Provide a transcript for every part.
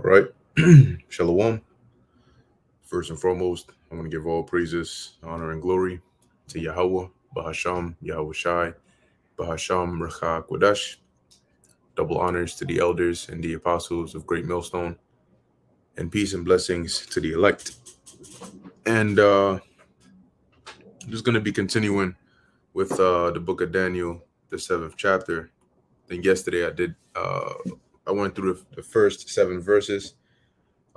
All right. Shalom. First and foremost, I want to give all praises, honor, and glory to Yahweh, Bahasham, Yahweh Shai, Bahasham, Recha Kodash. Double honors to the elders and the apostles of Great Millstone, and peace and blessings to the elect. And I'm just going to be continuing with the book of Daniel, the seventh chapter. I think yesterday I went through the first seven verses,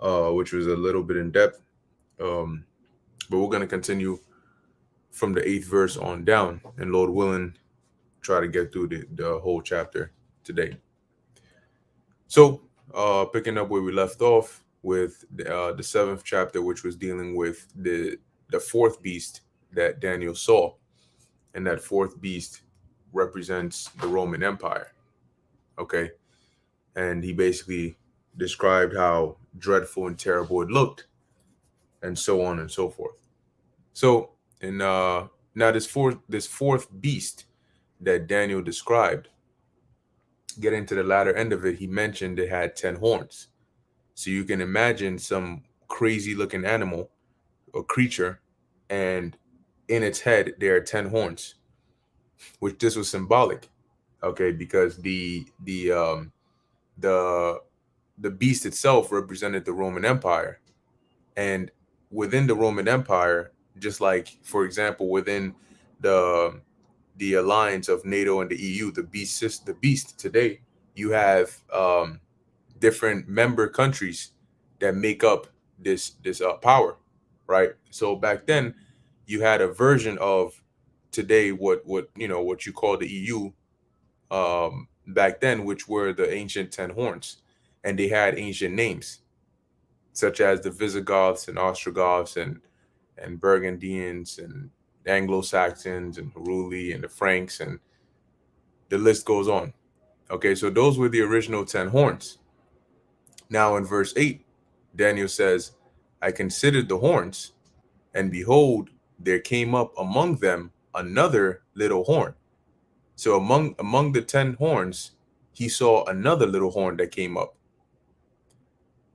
which was a little bit in depth. Um, but we're going to continue from the eighth verse on down, and Lord willing, try to get through the whole chapter today. So, picking up where we left off with the seventh chapter, which was dealing with the fourth beast that Daniel saw, and that fourth beast represents the Roman Empire. Okay, and he basically described how dreadful and terrible it looked, and so on and so forth. So, and now this fourth beast that Daniel described, getting to the latter end of it, he mentioned it had 10 horns. So you can imagine some crazy looking animal or creature, and in its head there are 10 horns, which this was symbolic, okay, because the the beast itself represented the Roman Empire, and within the Roman Empire, just like for example within the the alliance of NATO and the EU, the beast today, you have different member countries that make up this power, right? So back then, you had a version of today what you call the EU back then, which were the ancient 10 horns, and they had ancient names such as the Visigoths and Ostrogoths and Burgundians and Anglo Saxons and Heruli and the Franks, and the list goes on. Okay, so those were the original 10 horns. Now in verse 8, Daniel says, I considered the horns, and behold, there came up among them another little horn. So among the 10 horns, he saw another little horn that came up,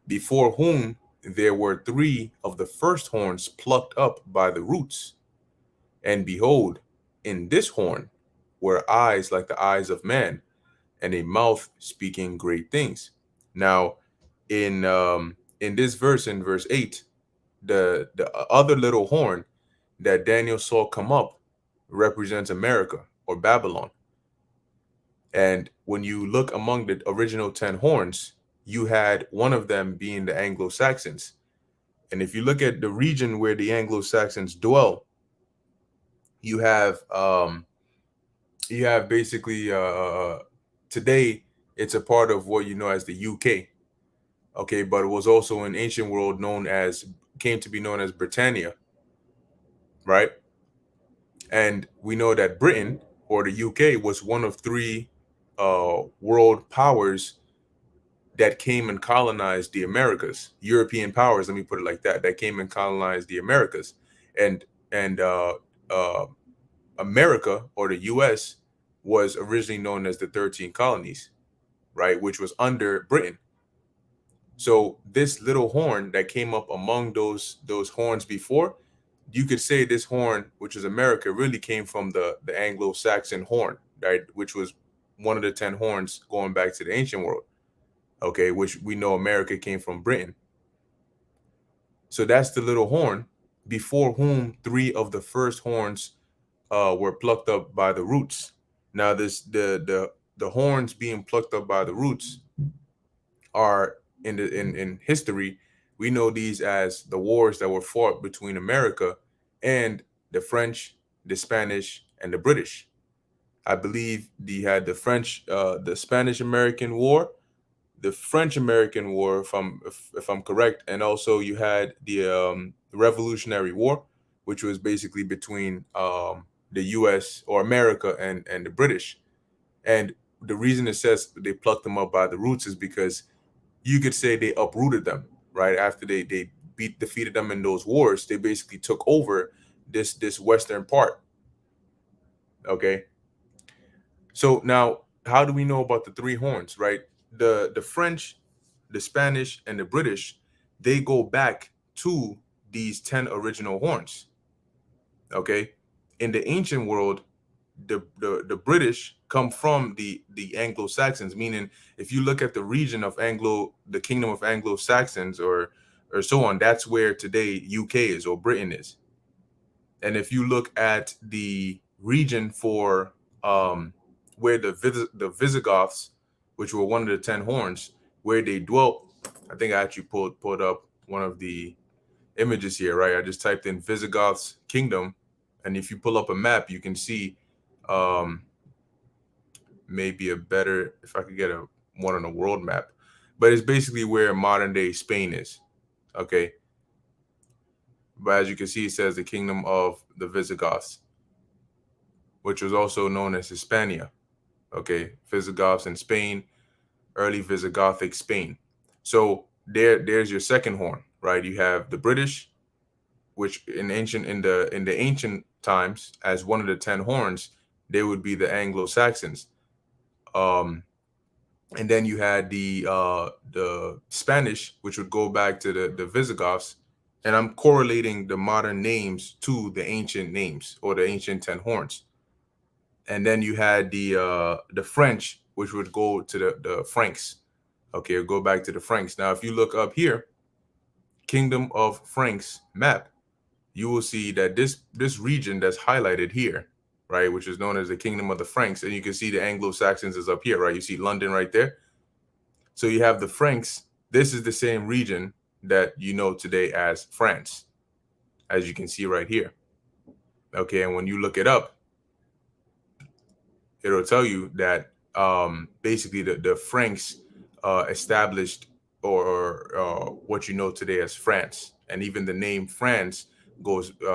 before whom there were three of the first horns plucked up by the roots. And behold, in this horn were eyes like the eyes of man, and a mouth speaking great things. Now, in this verse, in verse 8, the other little horn that Daniel saw come up represents America or Babylon. And when you look among the original 10 horns, you had one of them being the Anglo Saxons. And if you look at the region where the Anglo Saxons dwell, you have basically today it's a part of what you know as the UK. Okay, but it was also in ancient world came to be known as Britannia, right? And we know that Britain or the UK was one of three world powers that came and colonized the Americas. European powers, let me put it like that, that came and colonized the Americas, and and uh, America or the U.S. was originally known as the 13 colonies, right, which was under Britain. So this little horn that came up among those horns before, you could say this horn, which is America, really came from the Anglo-Saxon horn, right, which was one of the 10 horns going back to the ancient world. Okay, which we know America came from Britain. So that's the little horn before whom three of the first horns were plucked up by the roots. Now this the horns being plucked up by the roots are in history, we know these as the wars that were fought between America and the French, the Spanish, and the British. I believe they had the Spanish American War, the French American War, if I'm correct, and also you had the Revolutionary War, which was basically between the U.S. or America and the British. And the reason it says they plucked them up by the roots is because you could say they uprooted them, right? After they defeated them in those wars, they basically took over this western part. Okay, so now how do we know about the three horns, right? The French the Spanish, and the British, they go back to these 10 original horns. Okay. In the ancient world, the British come from the Anglo-Saxons, meaning if you look at the region of the kingdom of Anglo-Saxons or so on, that's where today UK is or Britain is. And if you look at the region for where the Visigoths, which were one of the 10 horns, where they dwelt, I think I actually pulled up one of the images here, right? I just typed in Visigoths kingdom, and if you pull up a map, you can see um, maybe a better, if I could get a one on a world map, but it's basically where modern day Spain is. Okay. But as you can see, it says the kingdom of the Visigoths, which was also known as Hispania. Okay. Visigoths in Spain, early Visigothic Spain. So there's your second horn, right? You have the British, which in the ancient times, as one of the 10 horns, they would be the Anglo-Saxons. And then you had the Spanish, which would go back to the Visigoths. And I'm correlating the modern names to the ancient names or the ancient 10 horns. And then you had the French, which would go to the Franks. Okay, or go back to the Franks. Now, if you look up here, Kingdom of Franks map, you will see that this region that's highlighted here, right, which is known as the Kingdom of the Franks, and you can see the Anglo-Saxons is up here, right? You see London right there. So you have the Franks. This is the same region that you know today as France, as you can see right here. Okay, and when you look it up, it'll tell you that basically the Franks established or what you know today as France, and even the name France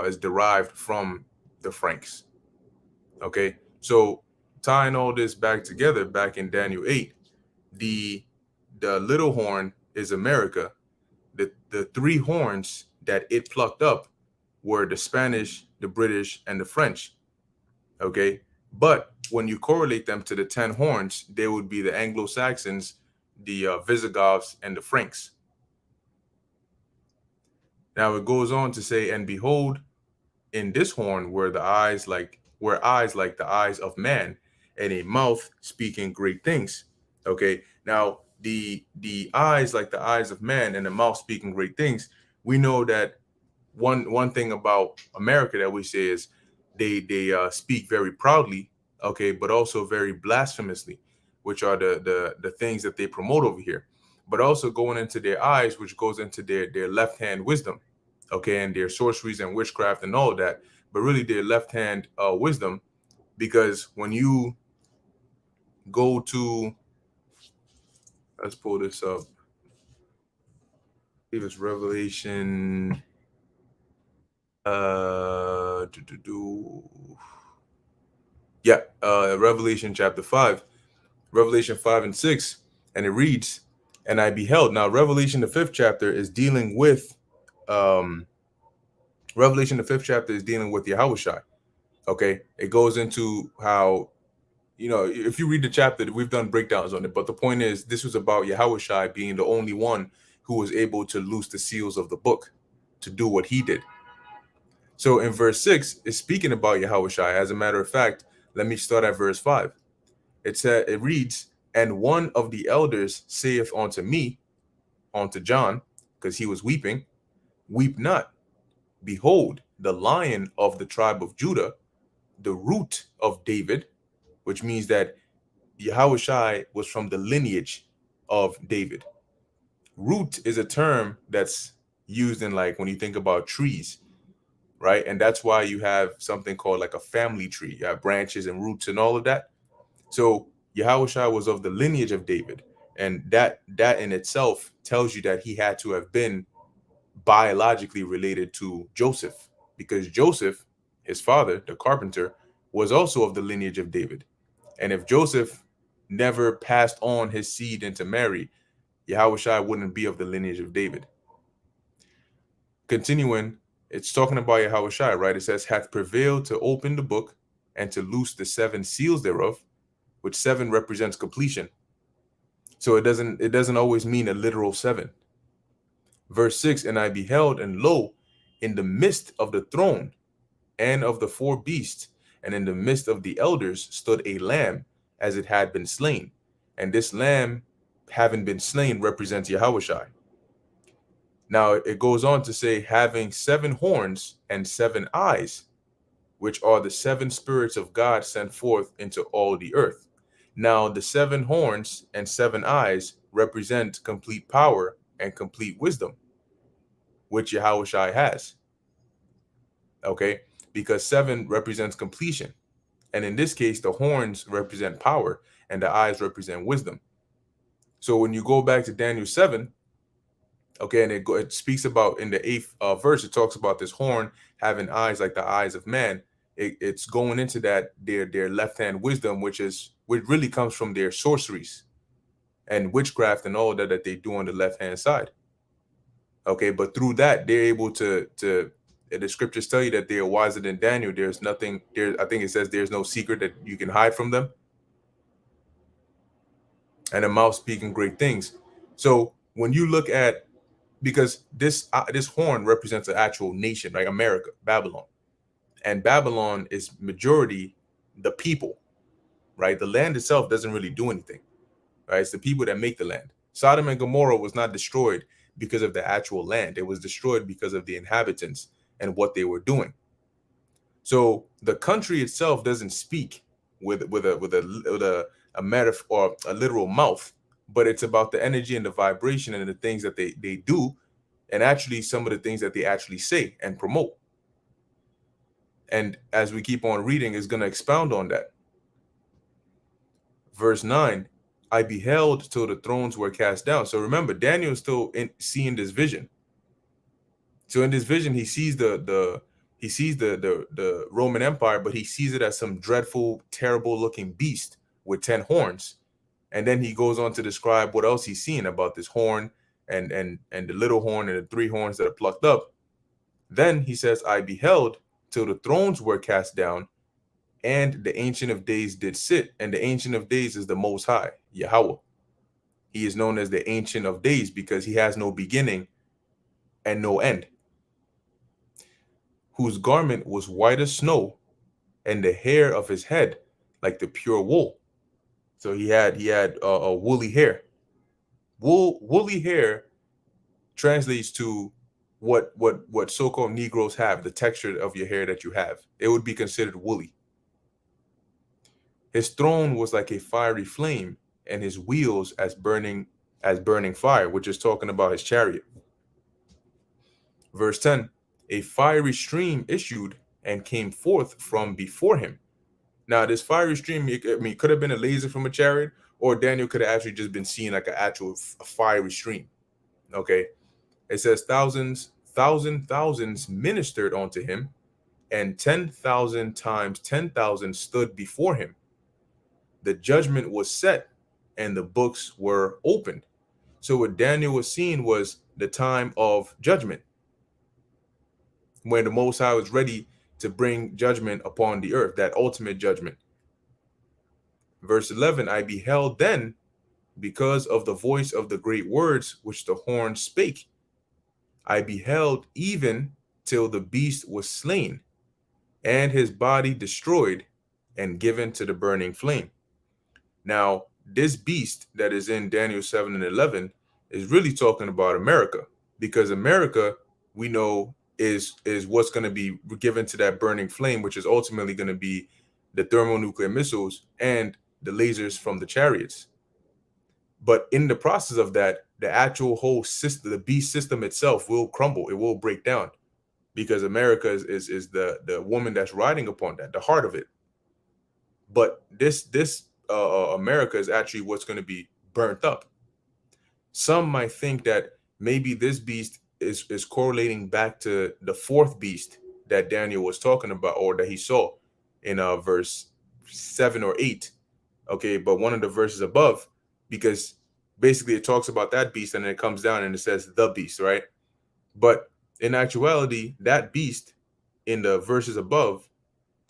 is derived from the Franks. Okay, so tying all this back together, back in Daniel 8, the little horn is America. The three horns that it plucked up were the Spanish, the British, and the French. Okay, but when you correlate them to the 10 horns, they would be the Anglo-Saxons, the Visigoths, and the Franks. Now it goes on to say, and behold, in this horn were eyes like the eyes of man, and a mouth speaking great things. Okay, now the eyes like the eyes of man and the mouth speaking great things. We know that one thing about America that we say is they speak very proudly, okay, but also very blasphemously, which are the things that they promote over here. But also going into their eyes, which goes into their left hand wisdom, okay, and their sorceries and witchcraft and all of that, but really their left hand wisdom, because when you go to, let's pull this up. I believe it's Revelation. Yeah, Revelation chapter 5, Revelation 5 and 6, and it reads, and I beheld. Now, Revelation, the 5th chapter, is dealing with, Revelation, the 5th chapter, is dealing with Yahushua. Okay, it goes into how, if you read the chapter, we've done breakdowns on it, but the point is, this was about Yahushua being the only one who was able to loose the seals of the book to do what he did. So in verse 6, it's speaking about Yahushua. As a matter of fact, let me start at verse 5. It reads, and one of the elders saith unto me, unto John, because he was weeping, weep not. Behold, the Lion of the tribe of Judah, the root of David, which means that Yahushua was from the lineage of David. Root is a term that's used in, like, when you think about trees, right? And that's why you have something called like a family tree. You have branches and roots and all of that. So Yahushua was of the lineage of David, and that in itself tells you that he had to have been biologically related to Joseph, because Joseph, his father, the carpenter, was also of the lineage of David. And if Joseph never passed on his seed into Mary, Yahushua wouldn't be of the lineage of David. Continuing, it's talking about Yahushua, right? It says, hath prevailed to open the book and to loose the 7 seals thereof, which 7 represents completion. So it doesn't always mean a literal seven. Verse 6, and I beheld, and lo, in the midst of the throne and of the four beasts, and in the midst of the elders stood a lamb as it had been slain. And this lamb, having been slain, represents Yahushua. Now it goes on to say, having 7 horns and 7 eyes, which are the 7 spirits of God sent forth into all the earth. Now the 7 horns and 7 eyes represent complete power and complete wisdom, which Yahushua has. Okay, because 7 represents completion. And in this case, the horns represent power and the eyes represent wisdom. So when you go back to Daniel 7, okay, and it speaks about in the 8th verse, it talks about this horn having eyes like the eyes of man. It's going into that their left hand wisdom, which really comes from their sorceries and witchcraft and all that they do on the left hand side. Okay, but through that they're able to the scriptures tell you that they are wiser than Daniel. There's nothing there. I think it says there's no secret that you can hide from them. And a mouth speaking great things. So when you look at, because this horn represents an actual nation, right? America, Babylon, and Babylon is majority the people, right? The land itself doesn't really do anything, right? It's the people that make the land. Sodom and Gomorrah was not destroyed because of the actual land. It was destroyed because of the inhabitants and what they were doing. So the country itself doesn't speak with a metaphor, a literal mouth, but it's about the energy and the vibration and the things that they do, and actually some of the things that they actually say and promote. And as we keep on reading, is going to expound on that. Verse 9, I beheld till the thrones were cast down. So remember, Daniel is still seeing this vision. So in this vision, he sees the Roman Empire, but he sees it as some dreadful, terrible looking beast with 10 horns. And then he goes on to describe what else he's seeing about this horn and the little horn and the 3 horns that are plucked up. Then he says, I beheld till the thrones were cast down, and the Ancient of Days did sit. And the Ancient of Days is the Most High, Yahweh. He is known as the Ancient of Days because he has no beginning and no end, whose garment was white as snow, and the hair of his head like the pure wool. So he had a woolly hair. Woolly hair translates to what so-called Negroes have, the texture of your hair that you have. It would be considered woolly. His throne was like a fiery flame, and his wheels as burning fire, which is talking about his chariot. Verse 10, a fiery stream issued and came forth from before him. Now, this fiery stream, could have been a laser from a chariot, or Daniel could have actually just been seeing like an actual fiery stream. Okay. It says thousands ministered unto him, and 10,000 times 10,000 stood before him. The judgment was set, and the books were opened. So what Daniel was seeing was the time of judgment, when the Most High was ready to bring judgment upon the earth, that ultimate judgment. Verse 11, I beheld then, because of the voice of the great words which the horn spake, I beheld even till the beast was slain, and his body destroyed and given to the burning flame. Now, this beast that is in Daniel 7 and 11 is really talking about America, because America, we know, is what's going to be given to that burning flame, which is ultimately going to be the thermonuclear missiles and the lasers from the chariots. But in the process of that, the actual whole system, the beast system itself, will crumble. It will break down, because America is the woman that's riding upon that, the heart of it. But this America is actually what's going to be burnt up. Some might think that maybe this beast is correlating back to the 4th beast that Daniel was talking about, or that he saw in verse 7 or 8. Okay, but one of the verses above, because basically it talks about that beast and then it comes down and it says the beast, right? But in actuality, that beast in the verses above,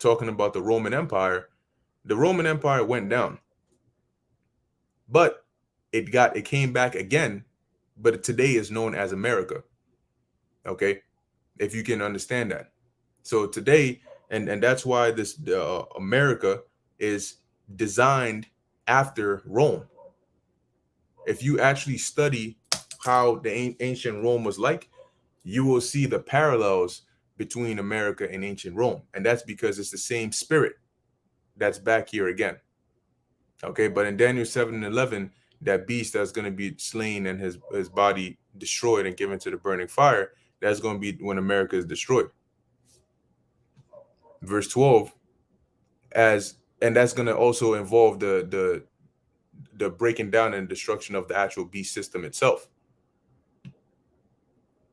talking about the Roman Empire went down. But it came back again, but today is known as America. Okay, if you can understand that. So today, and that's why this America is designed after Rome. If you actually study how the ancient Rome was like, you will see the parallels between America and ancient Rome, and that's because it's the same spirit that's back here again. Okay, but in Daniel 7:11, that beast that's going to be slain and his body destroyed and given to the burning fire, that's going to be when America is destroyed. Verse 12, and that's going to also involve the breaking down and destruction of the actual beast system itself.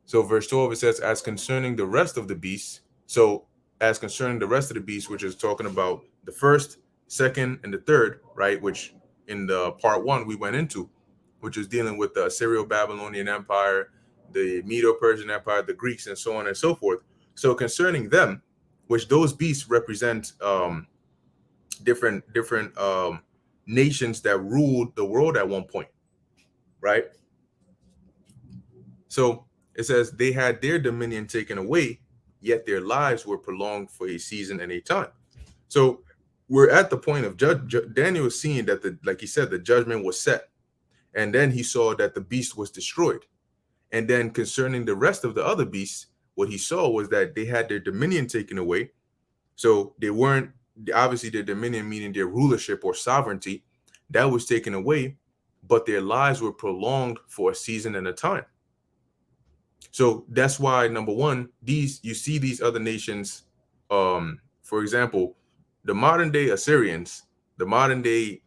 So verse 12, it says, as concerning the rest of the beasts, so as concerning the rest of the beasts, which is talking about the first, second, and the third, right, which in the part 1 we went into, which was dealing with the Assyrio-Babylonian Empire, the Medo-Persian Empire, the Greeks, and so on and so forth. So concerning them, which those beasts represent different nations that ruled the world at one point, right? So it says they had their dominion taken away, yet their lives were prolonged for a season and a time. So we're at the point of Daniel is seeing that like he said, the judgment was set, and then he saw that the beast was destroyed. And then concerning the rest of the other beasts, what he saw was that they had their dominion taken away. So they weren't, obviously their dominion, meaning their rulership or sovereignty, that was taken away, but their lives were prolonged for a season and a time. So that's why, number one, you see these other nations, for example, the modern day Assyrians, the modern day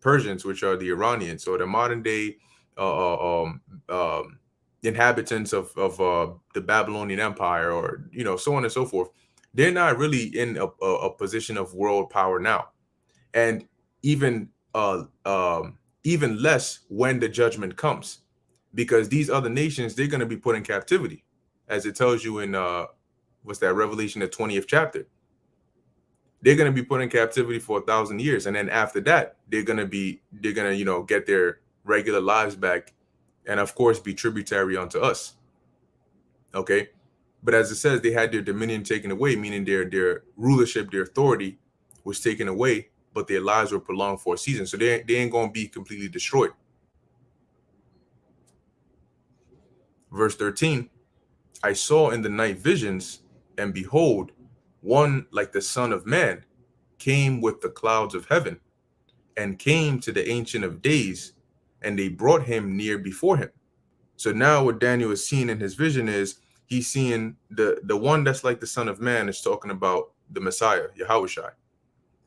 Persians, which are the Iranians, or the modern day inhabitants of the Babylonian Empire, or so on and so forth. They're not really in a position of world power now, and even less when the judgment comes, because these other nations, they're going to be put in captivity, as it tells you in what's that, Revelation, the 20th chapter. They're going to be put in captivity for 1,000 years, and then after that, they're going to get their regular lives back, and of course be tributary unto us. Okay, but as it says, they had their dominion taken away, meaning their rulership, their authority was taken away, but their lives were prolonged for a season, so they ain't going to be completely destroyed. Verse 13, I saw in the night visions, and behold, one like the Son of Man came with the clouds of heaven, and came to the Ancient of Days, and they brought him near before him. So now what Daniel is seeing in his vision is he's seeing the one that's like the Son of Man is talking about the Messiah, Yahushua.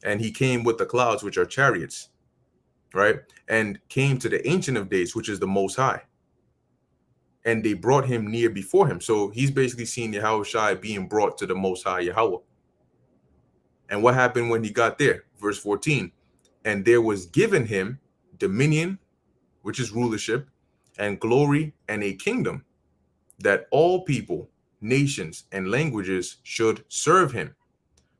And he came with the clouds, which are chariots, right? And came to the Ancient of Days, which is the Most High. And they brought him near before him. So he's basically seeing Yahushua being brought to the Most High Yahweh. And what happened when he got there? Verse 14, and there was given him dominion, which is rulership, and glory, and a kingdom, that all people, nations, and languages should serve him.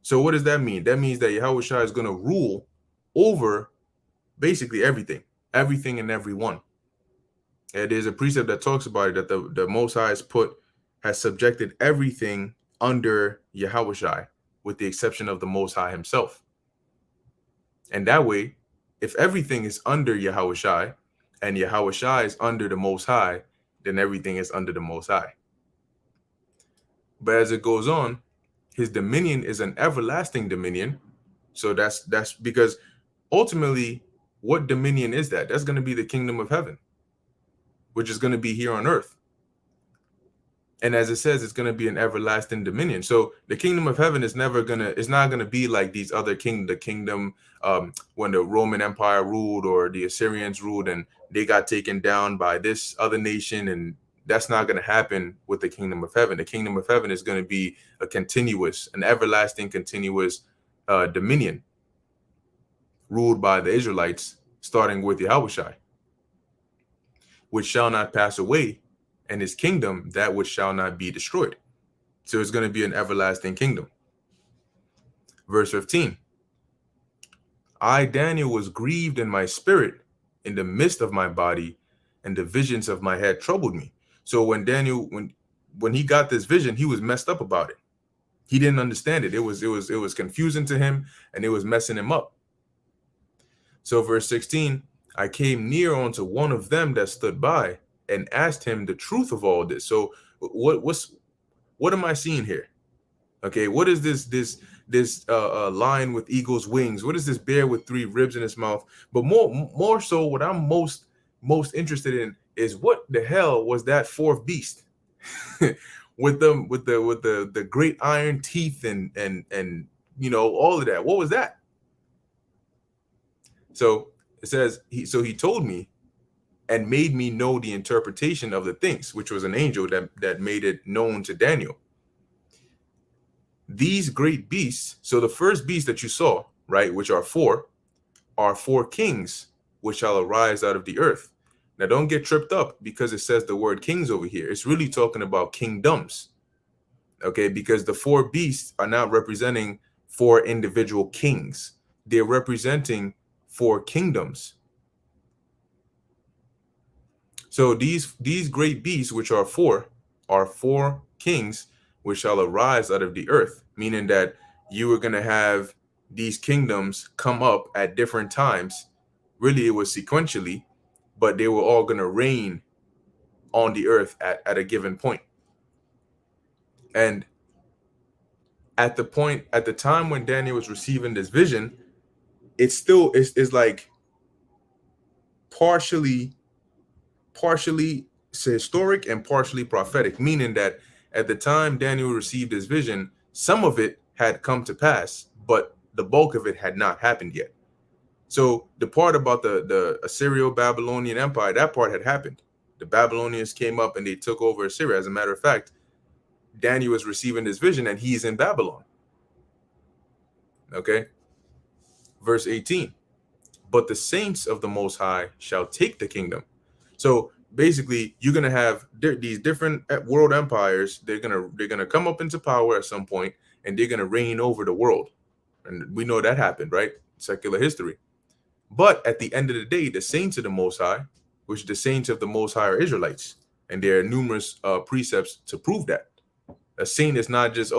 So what does that mean? That means that Yahushua is going to rule over basically everything and everyone. And there's a precept that talks about it, that the Most High has subjected everything under Yahushua, with the exception of the Most High himself. And that way, if everything is under Yahushua, and Yahushua is under the Most High, then everything is under the Most High. But as it goes on, his dominion is an everlasting dominion. So that's because ultimately, what dominion is that? That's going to be the kingdom of heaven, which is going to be here on earth. And as it says, it's going to be an everlasting dominion. So the kingdom of heaven is not going to be like these other kingdom when the Roman Empire ruled or the Assyrians ruled and they got taken down by this other nation. And that's not going to happen with the kingdom of heaven. The kingdom of heaven is going to be an everlasting, continuous dominion ruled by the Israelites, starting with Yahushua, which shall not pass away, and his kingdom, that which shall not be destroyed. So it's going to be an everlasting kingdom. Verse 15, I, Daniel, was grieved in my spirit in the midst of my body, and the visions of my head troubled me. So when Daniel, when he got this vision, he was messed up about it. He didn't understand it. It was confusing to him, and it was messing him up. So verse 16, I came near unto one of them that stood by and asked him the truth of all this. So what am I seeing here? Okay, what is this lion with eagle's wings? What is this bear with three ribs in its mouth? But more so, what I'm most interested in is what the hell was that fourth beast with the great iron teeth and all of that. What was that? So it says he told me and made me know the interpretation of the things, which was an angel that made it known to Daniel. These great beasts, so the first beast that you saw, right, which are four kings which shall arise out of the earth. Now don't get tripped up because it says the word kings over here. It's really talking about kingdoms. Okay, because the four beasts are not representing four individual kings. They're representing four kingdoms. So these great beasts, which are four kings which shall arise out of the earth, meaning that you were going to have these kingdoms come up at different times. Really, it was sequentially, but they were all going to reign on the earth at a given point. And at the time when Daniel was receiving this vision, it still is like partially historic and partially prophetic, meaning that at the time Daniel received his vision, some of it had come to pass, but the bulk of it had not happened yet. So the part about the Assyrio-Babylonian Empire, that part had happened. The Babylonians came up and they took over Assyria. As a matter of fact, Daniel was receiving this vision and he's in Babylon. Okay. Verse 18. But the saints of the Most High shall take the kingdom. So basically, you're gonna have these different world empires. They're gonna come up into power at some point, and they're gonna reign over the world. And we know that happened, right? Secular history. But at the end of the day, the saints of the Most High, which the saints of the Most High are Israelites, and there are numerous precepts to prove that. A saint is not just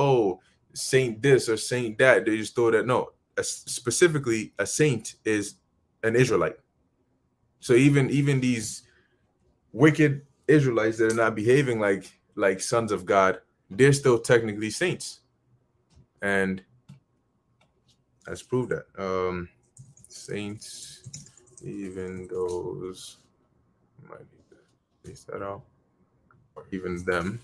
saint this or saint that. They just throw that. No, specifically, a saint is an Israelite. So even these wicked Israelites that are not behaving like sons of God, they're still technically saints. And let's prove that. Saints, even those, might need to space that out, or even them.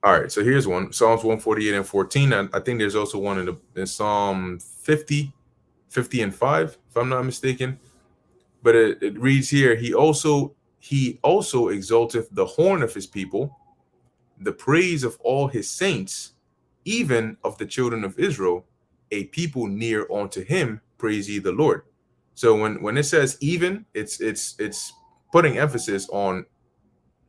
All right, so here's one. Psalms 148 and 14. I think there's also one in Psalm 50 and 5, if I'm not mistaken. But it reads here, he also exalteth the horn of his people, the praise of all his saints, even of the children of Israel, a people near unto him, praise ye the Lord. So when it says even, it's putting emphasis on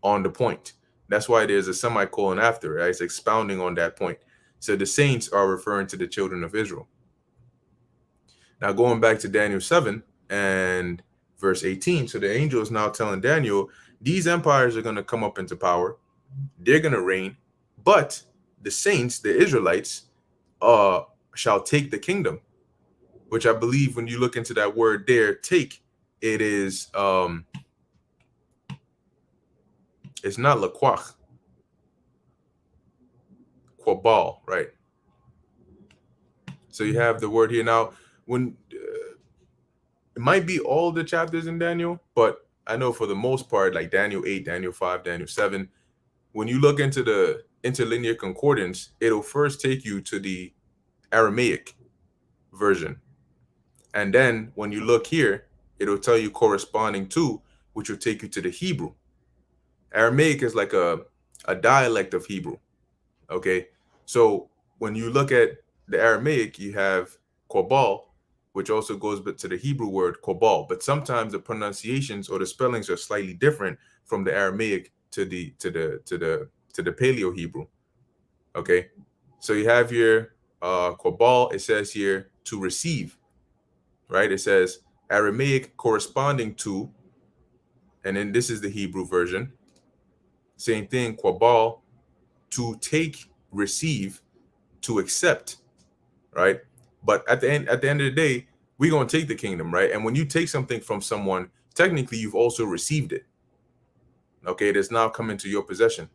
the point. That's why there's a semicolon after, right? It's expounding on that point. So the saints are referring to the children of Israel. Now going back to Daniel 7 and verse 18. So the angel is now telling Daniel, these empires are going to come up into power. They're going to reign, but the saints, the Israelites, shall take the kingdom, which I believe when you look into that word there, take, it is it's not laquach, quabal, right? So you have the word here. Now, when it might be all the chapters in Daniel, but I know for the most part, like Daniel 8, Daniel 5, Daniel 7, when you look into the interlinear concordance, it'll first take you to the Aramaic version. And then when you look here, it'll tell you corresponding to, which will take you to the Hebrew. Aramaic is like a dialect of Hebrew. Okay. So when you look at the Aramaic, you have Qobal, which also goes to the Hebrew word Qobal. But sometimes the pronunciations or the spellings are slightly different from the Aramaic to the Paleo Hebrew. Okay. So you have here Qobal, it says here to receive, right? It says Aramaic corresponding to, and then this is the Hebrew version. Same thing, quabal, to take, receive, to accept, right? But at the end of the day, we're gonna take the kingdom, right? And when you take something from someone, technically you've also received it. Okay, it has now come into your possession.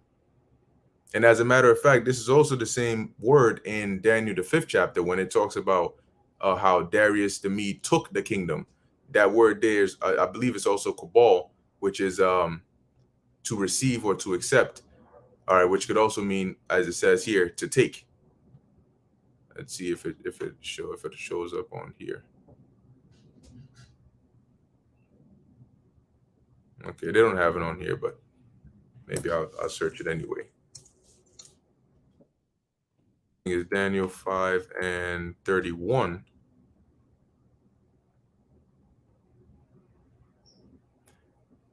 And as a matter of fact, this is also the same word in Daniel the fifth chapter when it talks about how Darius the Mede took the kingdom. That word there is, I believe, it's also kabal, which is to receive or to accept. All right, which could also mean, as it says here, to take. Let's see if it shows up on here. Okay, they don't have it on here, but maybe I'll search it anyway. Is Daniel 5 and 31.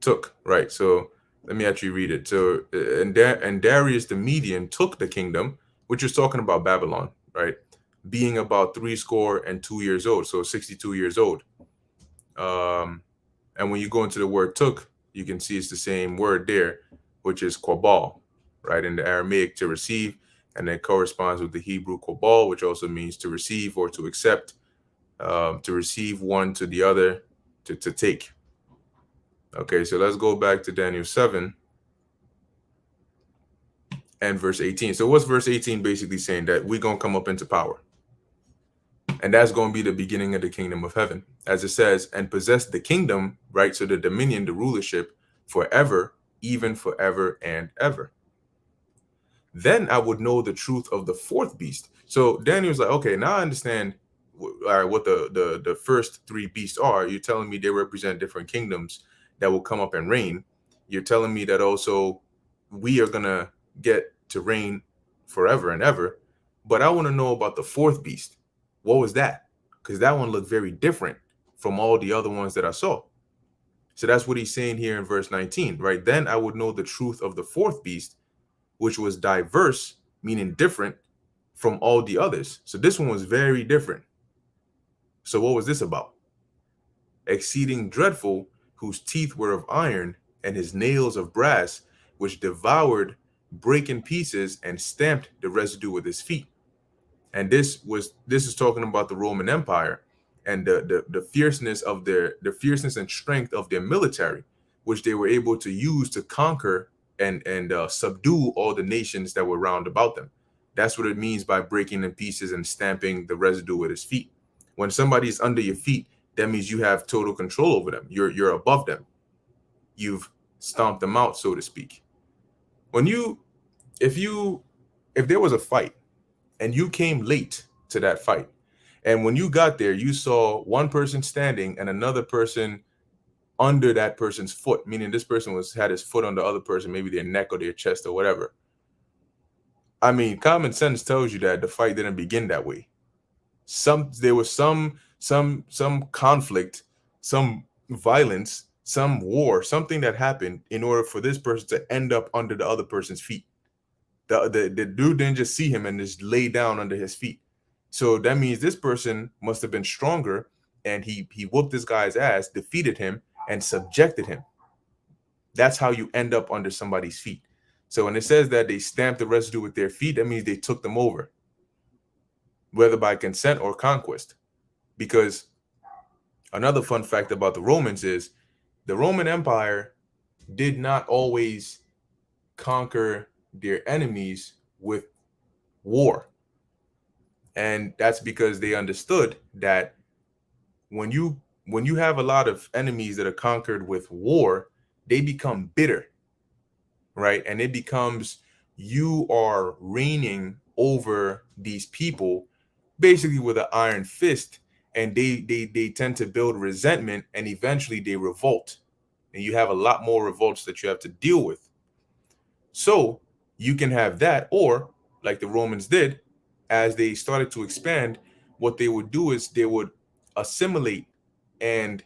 Took, right? So let me actually read it. So and Darius the Median took the kingdom, which is talking about Babylon, right? Being about 62 years old, so 62 years old. And when you go into the word took, you can see it's the same word there, which is quabal, right? In the Aramaic, to receive, and then corresponds with the Hebrew quabal, which also means to receive or to accept, to receive one to the other, to take. Okay, so let's go back to Daniel 7 and verse 18. So what's verse 18 basically saying? That we're going to come up into power. And that's going to be the beginning of the kingdom of heaven. As it says, and possess the kingdom, right? So the dominion, the rulership, forever, even forever and ever. Then I would know the truth of the fourth beast. So Daniel's like, okay, now I understand what the first three beasts are. You're telling me they represent different kingdoms that will come up and reign. You're telling me that also we are going to get to reign forever and ever. But I want to know about the fourth beast. What was that? Because that one looked very different from all the other ones that I saw. So that's what he's saying here in verse 19, right? Then I would know the truth of the fourth beast, which was diverse, meaning different from all the others. So this one was very different. So what was this about? Exceeding dreadful, whose teeth were of iron, and his nails of brass, which devoured, brake in pieces, and stamped the residue with his feet. And this is talking about the Roman Empire and the fierceness of the fierceness and strength of their military, which they were able to use to conquer and subdue all the nations that were round about them. That's what it means by breaking in pieces and stamping the residue with his feet. When somebody's under your feet, that means you have total control over them. You're above them. You've stomped them out, so to speak. If there was a fight and you came late to that fight, and when you got there, you saw one person standing and another person under that person's foot, meaning this person had his foot on the other person, maybe their neck or their chest or whatever. I mean, common sense tells you that the fight didn't begin that way. There was some conflict, some violence, some war, something that happened in order for this person to end up under the other person's feet. The dude didn't just see him and just lay down under his feet. So that means this person must have been stronger, and he whooped this guy's ass, defeated him, and subjected him. That's how you end up under somebody's feet. So when it says that they stamped the residue with their feet, that means they took them over, whether by consent or conquest. Because another fun fact about the Romans is the Roman Empire did not always conquer their enemies with war. And that's because they understood that when you have a lot of enemies that are conquered with war, they become bitter, right? And it becomes, you are reigning over these people basically with an iron fist, and they tend to build resentment, and eventually they revolt, and you have a lot more revolts that you have to deal with. So you can have that, or like the Romans did, as they started to expand, what they would do is they would assimilate, and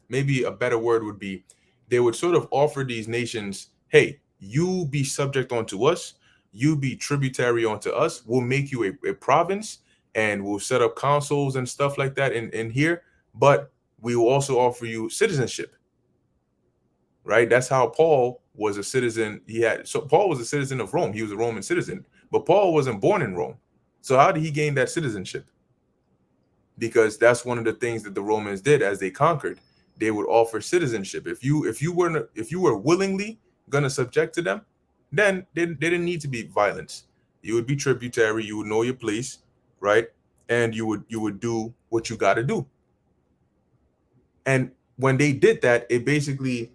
maybe a better word would be they would sort of offer these nations, hey, you be subject unto us, you be tributary unto us, we'll make you a province, and we'll set up consoles and stuff like that in here, but we will also offer you citizenship, right? That's how Paul was a citizen. So Paul was a citizen of Rome. He was a Roman citizen, but Paul wasn't born in Rome. So how did he gain that citizenship? Because that's one of the things that the Romans did as they conquered. They would offer citizenship. If you were willingly gonna subject to them, then they didn't need to be violence. You would be tributary. You would know your place, right? And you would do what you got to do. And when they did that, it basically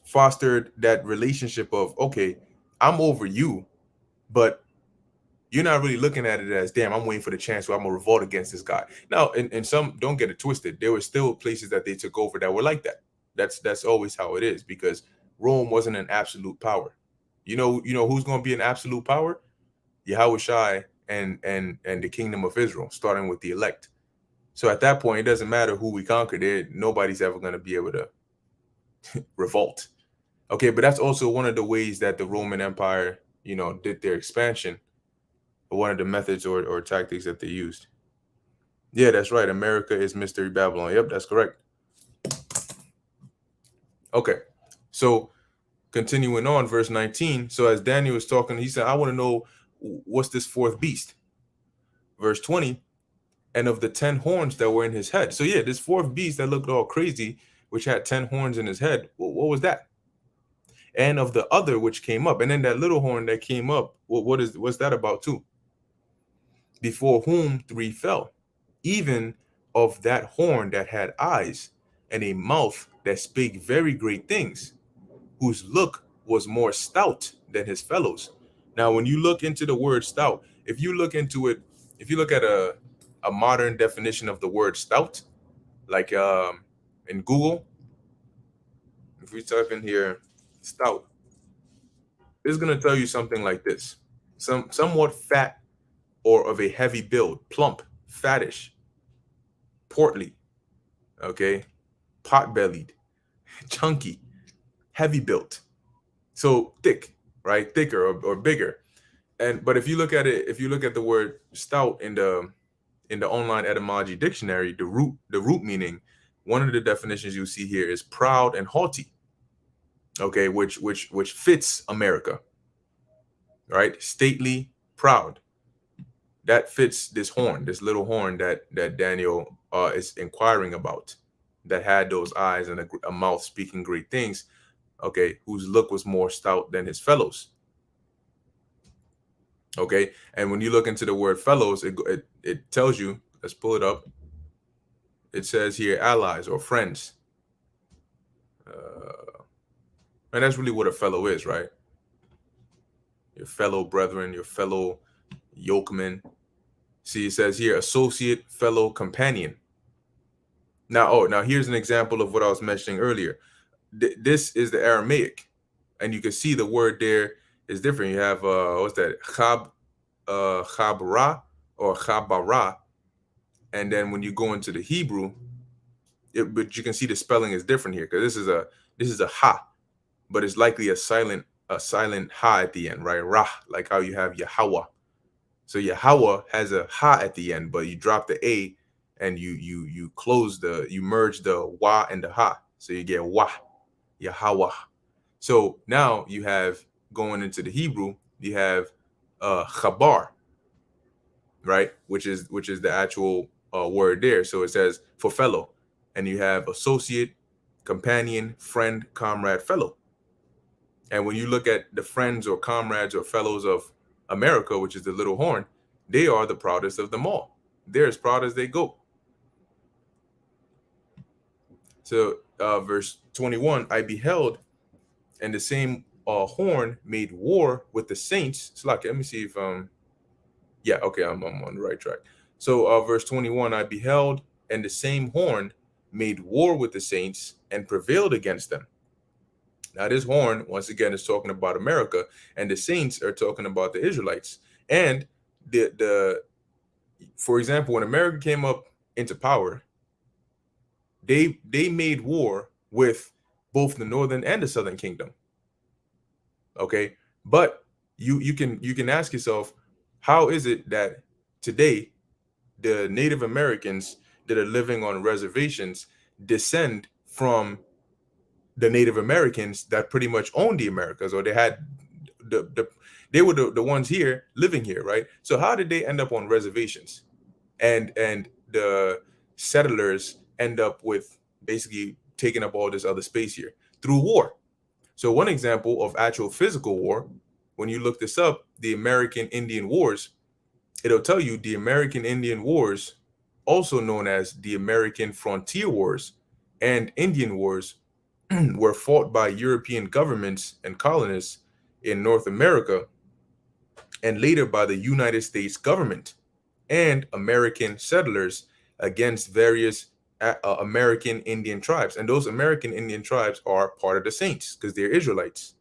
fostered that relationship of, okay, I'm over you, but you're not really looking at it as, damn, I'm waiting for the chance where I'm gonna revolt against this guy. Now, and some, don't get it twisted, there were still places that they took over that were like that. That's always how it is, because Rome wasn't an absolute power. You know who's gonna be an absolute power? Yahweh Shai and the kingdom of Israel, starting with the elect. So at that point, it doesn't matter who we conquered. Nobody's ever gonna be able to revolt. Okay, but that's also one of the ways that the Roman Empire, did their expansion. One of the methods or tactics that they used. Yeah, that's right. America is Mystery Babylon. Yep, that's correct. Okay, so continuing on, verse 19. So as Daniel was talking, he said, I want to know what's this fourth beast. Verse 20, and of the 10 horns that were in his head. So yeah, this fourth beast that looked all crazy, which had 10 horns in his head, what was that? And of the other which came up, and then that little horn that came up, what's that about too? Before whom 3 fell, even of that horn that had eyes, and a mouth that spake very great things, whose look was more stout than his fellows. Now, when you look into the word stout, if you look into it, if you look at a modern definition of the word stout, like in Google, if we type in here stout, it's gonna tell you something like this: somewhat fat or of a heavy build, plump, fattish, portly, okay, pot-bellied, chunky, heavy built. So thick, right? Thicker or bigger. And but if you look at it, if you look at the word stout in the online etymology dictionary, the root meaning, one of the definitions you see here is proud and haughty. Okay, which fits America, right? Stately, proud. That fits this horn, this little horn that Daniel is inquiring about, that had those eyes and a mouth speaking great things. Okay, whose look was more stout than his fellows. Okay, and when you look into the word fellows, it tells you. Let's pull it up. It says here allies or friends, and that's really what a fellow is, right? Your fellow brethren, your fellow yokeman. See, it says here associate, fellow, companion. Now here's an example of what I was mentioning earlier. This is the Aramaic, and you can see the word there is different. You have what's that? Chabra or chabara, and then when you go into the Hebrew, but you can see the spelling is different here, because this is a ha, but it's likely a silent ha at the end, right? Ra, like how you have Yahweh. So Yahweh has a ha at the end, but you drop the a, and you merge the wa and the ha, so you get wa, Yahweh. So now you have, going into the Hebrew, you have chabar, right? Which is the actual word there. So it says for fellow, and you have associate, companion, friend, comrade, fellow. And when you look at the friends or comrades or fellows of America, which is the little horn, they are the proudest of them all. They're as proud as they go. So verse 21, I beheld, and the same horn made war with the saints. So like, let me see if yeah, okay, I'm on the right track. So verse 21, I beheld, and the same horn made war with the saints and prevailed against them. Now this horn, once again, is talking about America, and the saints are talking about the Israelites. And the for example, when America came up into power, they made war with both the northern and the southern kingdom. Okay, but you can ask yourself, how is it that today, the Native Americans that are living on reservations descend from the Native Americans that pretty much owned the Americas, or they had the they were the ones here living here, right? So how did they end up on reservations? And the settlers end up with basically taking up all this other space here through war. So one example of actual physical war, when you look this up, the American Indian Wars, it'll tell you the American Indian Wars, also known as the American Frontier Wars and Indian Wars, were fought by European governments and colonists in North America, and later by the United States government and American settlers against various American Indian tribes. And those American Indian tribes are part of the Saints because they're Israelites.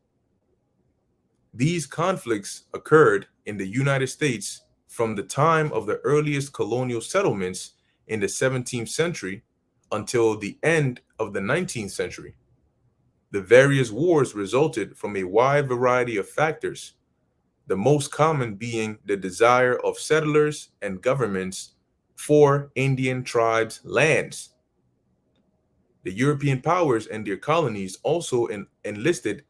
These conflicts occurred in the United States from the time of the earliest colonial settlements in the 17th century until the end of the 19th century. The various wars resulted from a wide variety of factors, the most common being the desire of settlers and governments for Indian tribes' lands. The European powers and their colonies also enlisted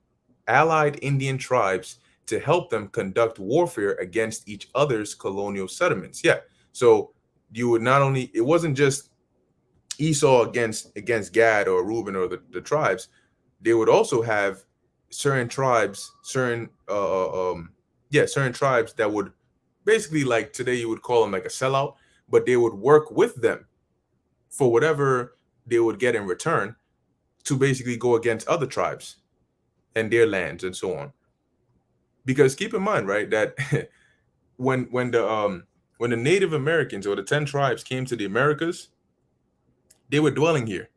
allied Indian tribes to help them conduct warfare against each other's colonial settlements. Yeah. So you would not only, it wasn't just Esau against Gad or Reuben or the tribes. They would also have certain tribes, certain tribes that would basically, like today you would call them like a sellout, but they would work with them for whatever they would get in return to basically go against other tribes and their lands and so on. Because keep in mind, right, that when the Native Americans or the 10 tribes came to the Americas, they were dwelling here.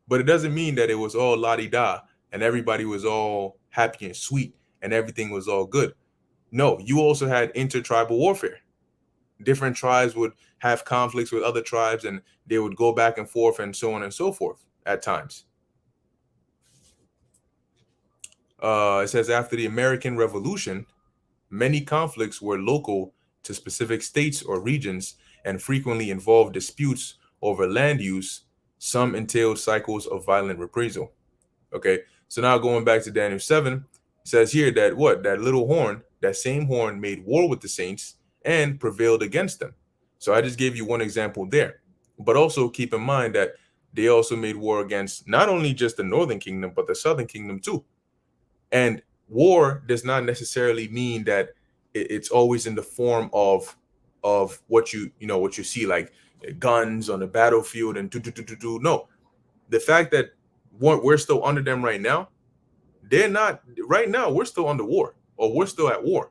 But it doesn't mean that it was all la-di-da and everybody was all happy and sweet and everything was all good. No, you also had intertribal warfare. Different tribes would have conflicts with other tribes and they would go back and forth and so on and so forth at times. It says after the American Revolution, many conflicts were local to specific states or regions and frequently involved disputes over land use. Some entailed cycles of violent reprisal. Okay, so now going back to Daniel 7, it says here that that little horn, that same horn made war with the saints and prevailed against them. So I just gave you one example there. But also keep in mind that they also made war against not only just the northern kingdom, but the southern kingdom too. And war does not necessarily mean that it's always in the form of what you see, like guns on the battlefield and do. No, the fact that we're still under them right now, they're not right now. We're still under war, or we're still at war.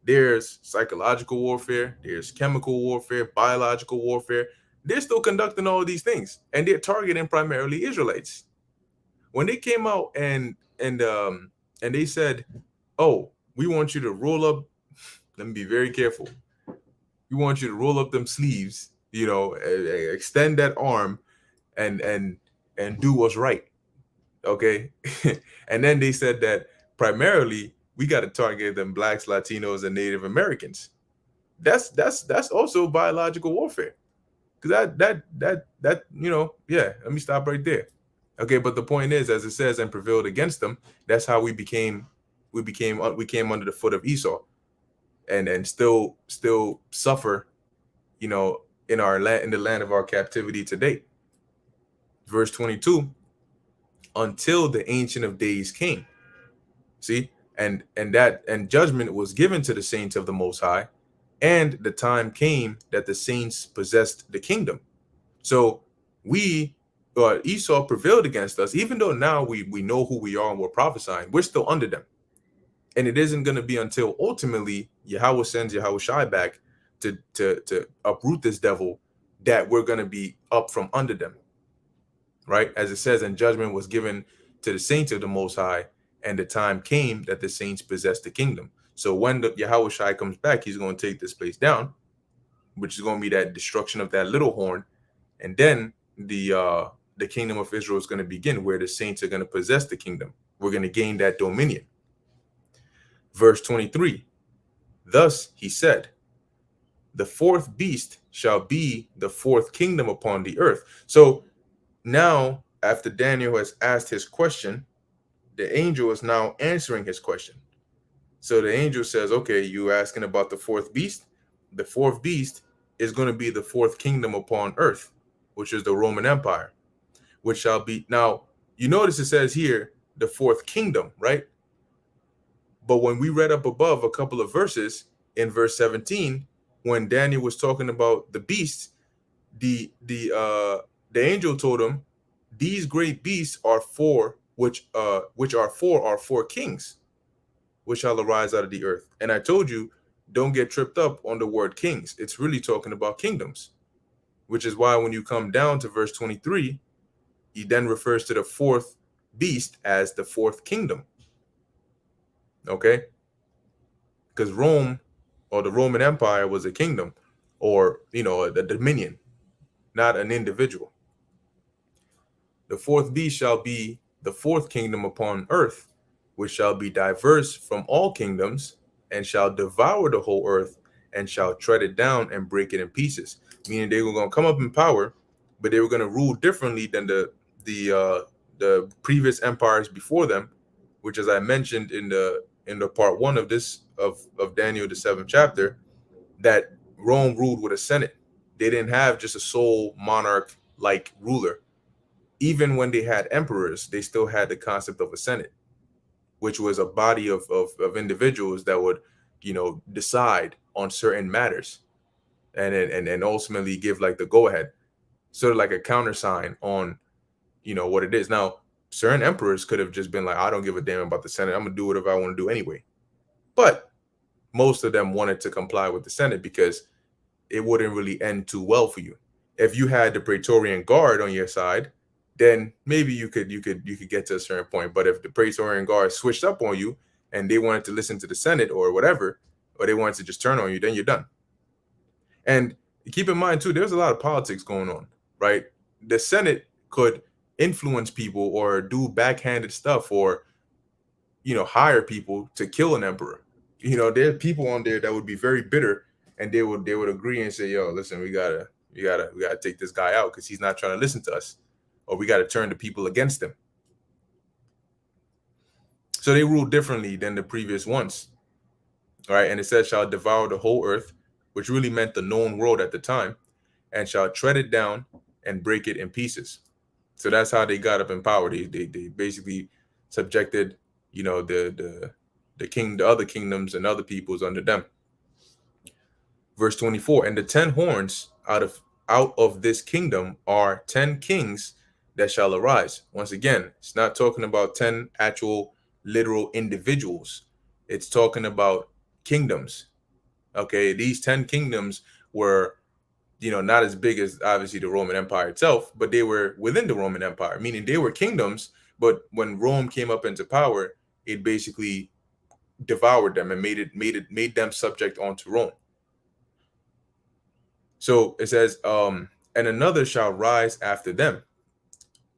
There's psychological warfare, there's chemical warfare, biological warfare. They're still conducting all of these things, and they're targeting primarily Israelites. When they came out and they said, "Oh, we want you to roll up." Let me be very careful. We want you to roll up them sleeves, extend that arm, and do what's right. Okay, and then they said that primarily we got to target them blacks, Latinos, and Native Americans. That's also biological warfare. Because yeah. Let me stop right there. Okay, but the point is, as it says, and prevailed against them. That's how we came under the foot of Esau, and still suffer, in our land, in the land of our captivity today. Verse 22, until the Ancient of Days came. See, and judgment was given to the saints of the Most High, and the time came that the saints possessed the kingdom. So Esau prevailed against us, even though now we know who we are and we're prophesying, we're still under them. And it isn't going to be until ultimately Yahweh sends Yahushai back to uproot this devil that we're going to be up from under them. Right? As it says, and judgment was given to the saints of the Most High, and the time came that the saints possessed the kingdom. So when the Yahushai comes back, he's going to take this place down, which is going to be that destruction of that little horn. And then the kingdom of Israel is going to begin, where the saints are going to possess the kingdom. We're going to gain that dominion. Verse 23, thus he said, the fourth beast shall be the fourth kingdom upon the earth. So now, after Daniel has asked his question, the angel is now answering his question. So the angel says, okay, you asking about the fourth beast? The fourth beast is going to be the fourth kingdom upon earth, which is the Roman Empire, which shall be. Now, you notice it says here, the fourth kingdom, right? But when we read up above a couple of verses in verse 17, when Daniel was talking about the beasts, the angel told him, these great beasts are four, which are four kings, which shall arise out of the earth. And I told you, don't get tripped up on the word kings. It's really talking about kingdoms, which is why when you come down to verse 23, he then refers to the fourth beast as the fourth kingdom. Okay? Because Rome, or the Roman Empire, was a kingdom, or, the dominion, not an individual. The fourth beast shall be the fourth kingdom upon earth, which shall be diverse from all kingdoms, and shall devour the whole earth, and shall tread it down and break it in pieces. Meaning they were going to come up in power, but they were going to rule differently than the previous empires before them, which, as I mentioned in the part one of this of Daniel, the 7th chapter, that Rome ruled with a senate. They didn't have just a sole monarch like ruler. Even when they had emperors, they still had the concept of a senate, which was a body of individuals that would, decide on certain matters, and ultimately give like the go ahead, sort of like a countersign on, what it is. Now, certain emperors could have just been like, I don't give a damn about the senate. I'm gonna do whatever I want to do anyway. But most of them wanted to comply with the senate because it wouldn't really end too well for you. If you had the Praetorian Guard on your side, then maybe you could get to a certain point. But if the Praetorian Guard switched up on you and they wanted to listen to the Senate or whatever, or they wanted to just turn on you, then you're done. And keep in mind too, there's a lot of politics going on, right? The Senate could influence people or do backhanded stuff, or hire people to kill an emperor. There are people on there that would be very bitter, and they would agree and say, yo, listen, we gotta take this guy out because he's not trying to listen to us, or we got to turn the people against them. So they rule differently than the previous ones. All right. And it says, shall devour the whole earth, which really meant the known world at the time, and shall tread it down and break it in pieces. So that's how they got up in power. They basically subjected, the other kingdoms and other peoples under them. Verse 24, and the 10 horns out of this kingdom are 10 kings that shall arise. Once again, it's not talking about 10 actual literal individuals. It's talking about kingdoms. Okay, these 10 kingdoms were, not as big as obviously the Roman Empire itself, but they were within the Roman Empire, meaning they were kingdoms. But when Rome came up into power, it basically devoured them and made them subject onto Rome. So it says, and another shall rise after them.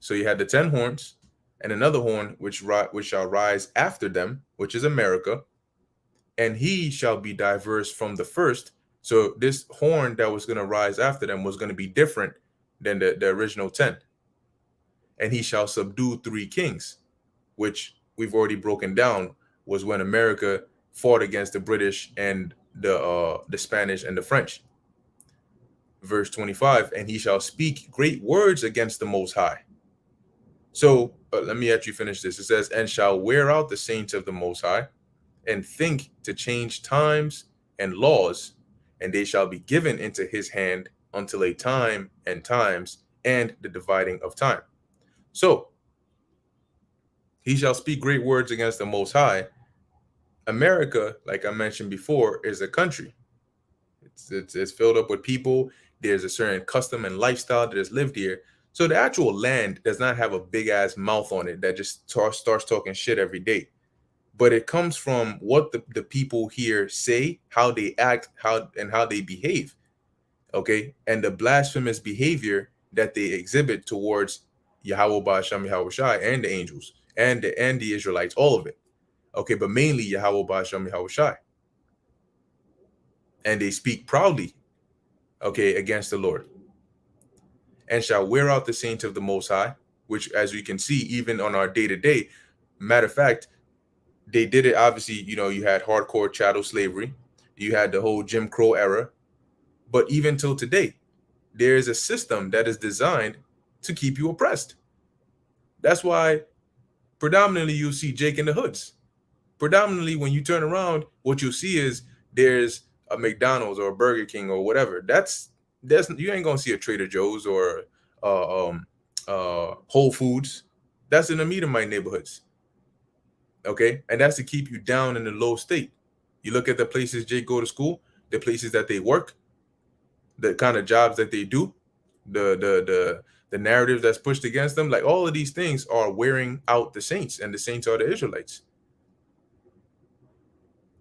So you had the 10 horns, and another horn which shall rise after them, which is America, and he shall be diverse from the first. So this horn that was going to rise after them was going to be different than the original 10. And he shall subdue 3 kings, which we've already broken down was when America fought against the British and the Spanish and the French. Verse 25, and he shall speak great words against the Most High. So let me actually finish this. It says, and shall wear out the saints of the Most High, and think to change times and laws, and they shall be given into his hand until a time and times and the dividing of time. So he shall speak great words against the Most High. America, like I mentioned before, is a country. It's filled up with people. There's a certain custom and lifestyle that is lived here. So the actual land does not have a big ass mouth on it that just starts talking shit every day. But it comes from what the people here say, how they act, how they behave. Okay. And the blasphemous behavior that they exhibit towards Yahweh Ba'Shem Yahweh Shai and the angels and the Israelites, all of it. Okay, but mainly Yahweh Ba'Shem Yahweh Shai. And they speak proudly okay, against the Lord, and shall wear out the saints of the Most High, which, as we can see, even on our day to day, matter of fact, they did it. Obviously, you had hardcore chattel slavery, you had the whole Jim Crow era, but even till today, there is a system that is designed to keep you oppressed. That's why predominantly you see Jake in the hoods. Predominantly, when you turn around, what you see is there's a McDonald's or a Burger King or whatever. That's you ain't gonna see a Trader Joe's or Whole Foods. That's in the Edomite neighborhoods. Okay, and that's to keep you down in the low state. You look at the places Jake go to school, the places that they work, the kind of jobs that they do, the narrative that's pushed against them, like all of these things are wearing out the saints, and the saints are the Israelites.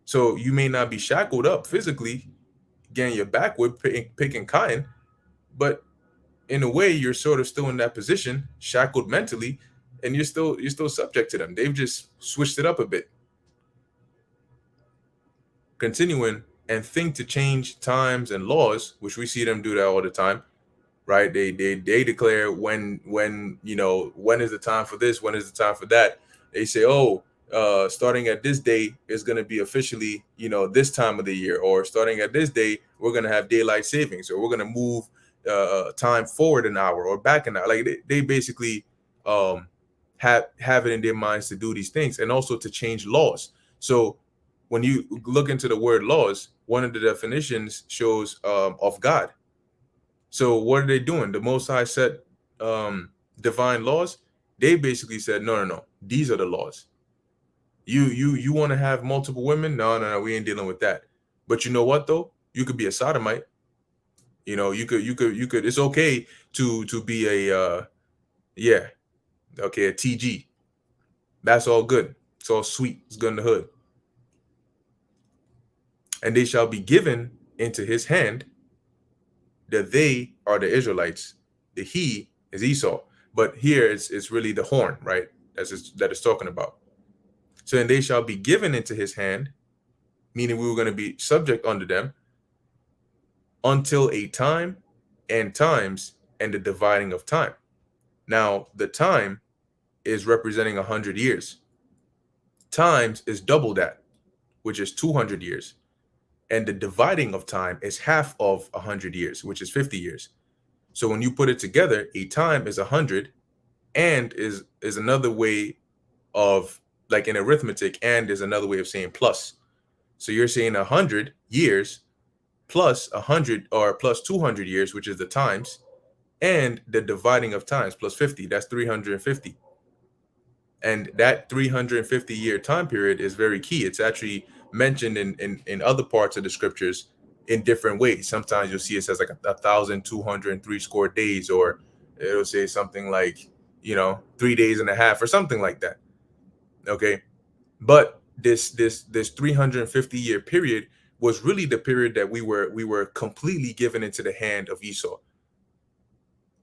So you may not be shackled up physically, getting your back whipped, picking cotton, but in a way you're sort of still in that position, shackled mentally, and you're still subject to them. They've just switched it up a bit. Continuing, and think to change times and laws, which we see them do that all the time, right? They declare when is the time for this, when is the time for that. They say, oh, starting at this day is going to be officially this time of the year, or starting at this day we're going to have daylight savings, or we're going to move time forward an hour or back an hour. Like they basically have it in their minds to do these things, and also to change laws. So when you look into the word laws, one of the definitions shows of God. So what are they doing? The Most High set divine laws. They basically said, no, no, no. These are the laws. You want to have multiple women? No, no, no. We ain't dealing with that. But you know what though? You could be a sodomite. You could. It's okay to be a yeah, okay, a TG. That's all good. It's all sweet. It's good in the hood. And they shall be given into his hand. That they are the Israelites. The he is Esau. But here it's really the horn, right? That is talking about. So, and they shall be given into his hand, meaning we were going to be subject unto them until a time and times and the dividing of time. Now, the time is representing 100 years. Times is double that, which is 200 years. And the dividing of time is half of 100 years, which is 50 years. So when you put it together, a time is 100, and is another way of, like in arithmetic, and is another way of saying plus. So you're saying 100 years plus 100, or plus 200 years, which is the times, and the dividing of times plus 50, that's 350. And that 350-year time period is very key. It's actually mentioned in other parts of the scriptures in different ways. Sometimes you'll see it says like 1,203 days, or it'll say something like 3 days and a half or something like that. Okay, but this 350-year period was really the period that we were completely given into the hand of Esau.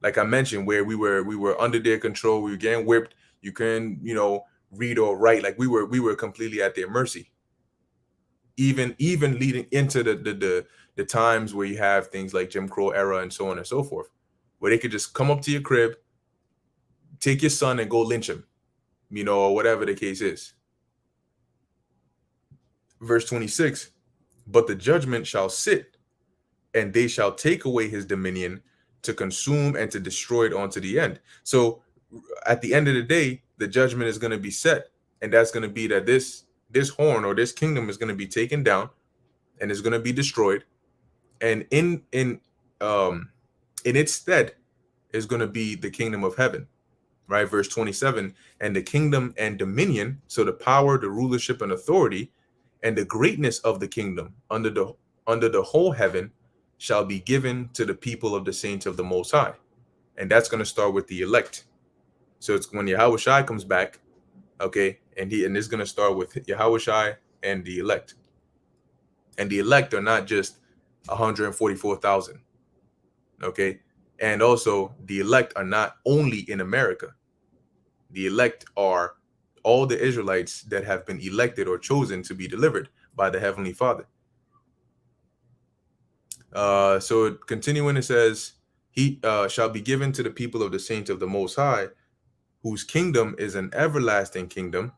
Like I mentioned, where we were under their control, we were getting whipped. You couldn't read or write. Like we were completely at their mercy. Even leading into the times where you have things like Jim Crow era and so on and so forth, where they could just come up to your crib, take your son and go lynch him, or whatever the case is. Verse 26, but the judgment shall sit, and they shall take away his dominion, to consume and to destroy it unto the end. So at the end of the day, the judgment is going to be set, and that's going to be that this horn, or this kingdom, is going to be taken down and is going to be destroyed, and in its stead is going to be the kingdom of heaven, right? Verse 27, and the kingdom and dominion, so the power, the rulership and authority, and the greatness of the kingdom under the whole heaven shall be given to the people of the saints of the Most High. And that's going to start with the elect. So it's when Yahushua comes back, okay, and it's going to start with Yahushua and the elect. And the elect are not just 144,000, okay? And also, the elect are not only in America. The elect are all the Israelites that have been elected or chosen to be delivered by the Heavenly Father. So continuing, it says, he shall be given to the people of the saints of the Most High, whose kingdom is an everlasting kingdom,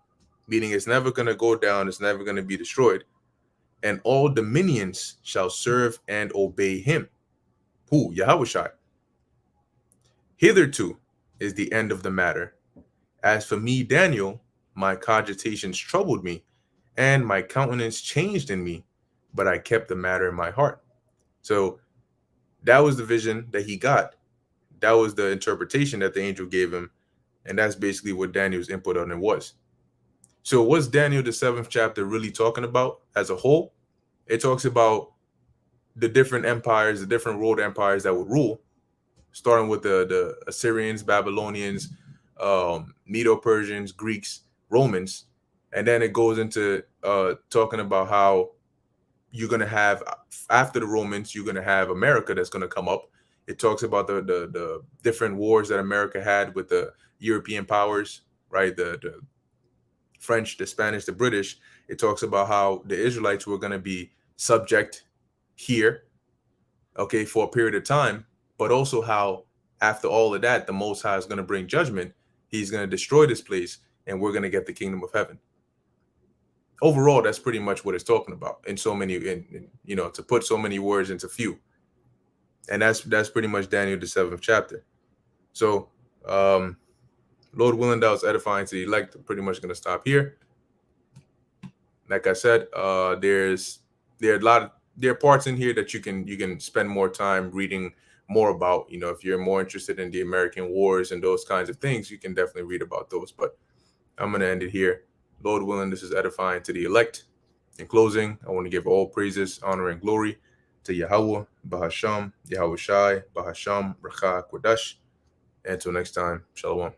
meaning it's never going to go down, it's never going to be destroyed. And all dominions shall serve and obey him. Who? Yahushua. Hitherto is the end of the matter. As for me, Daniel, my cogitations troubled me, and my countenance changed in me, but I kept the matter in my heart. So that was the vision that he got. That was the interpretation that the angel gave him. And that's basically what Daniel's input on it was. So what's Daniel, the 7th chapter, really talking about as a whole? It talks about the different empires, the different world empires that would rule, starting with the Assyrians, Babylonians, Medo-Persians, Greeks, Romans. And then it goes into talking about how you're going to have, after the Romans, you're going to have America that's going to come up. It talks about the different wars that America had with the European powers, right? The French, the Spanish, the British. It talks about how the Israelites were going to be subject here, okay, for a period of time, but also how after all of that, the Most High is going to bring judgment. He's going to destroy this place, and we're going to get the kingdom of heaven. Overall, that's pretty much what it's talking about in so many, to put so many words into few. And that's pretty much Daniel, the 7th chapter. So, Lord willing, that was edifying to the elect. I'm pretty much going to stop here. Like I said, there are parts in here that you can spend more time reading more about. If you're more interested in the American wars and those kinds of things, you can definitely read about those. But I'm going to end it here. Lord willing, this is edifying to the elect. In closing, I want to give all praises, honor, and glory to Yahweh, Bahasham, Yahweh Shai, Bahasham, Racha, Kodash. Until next time, Shalom.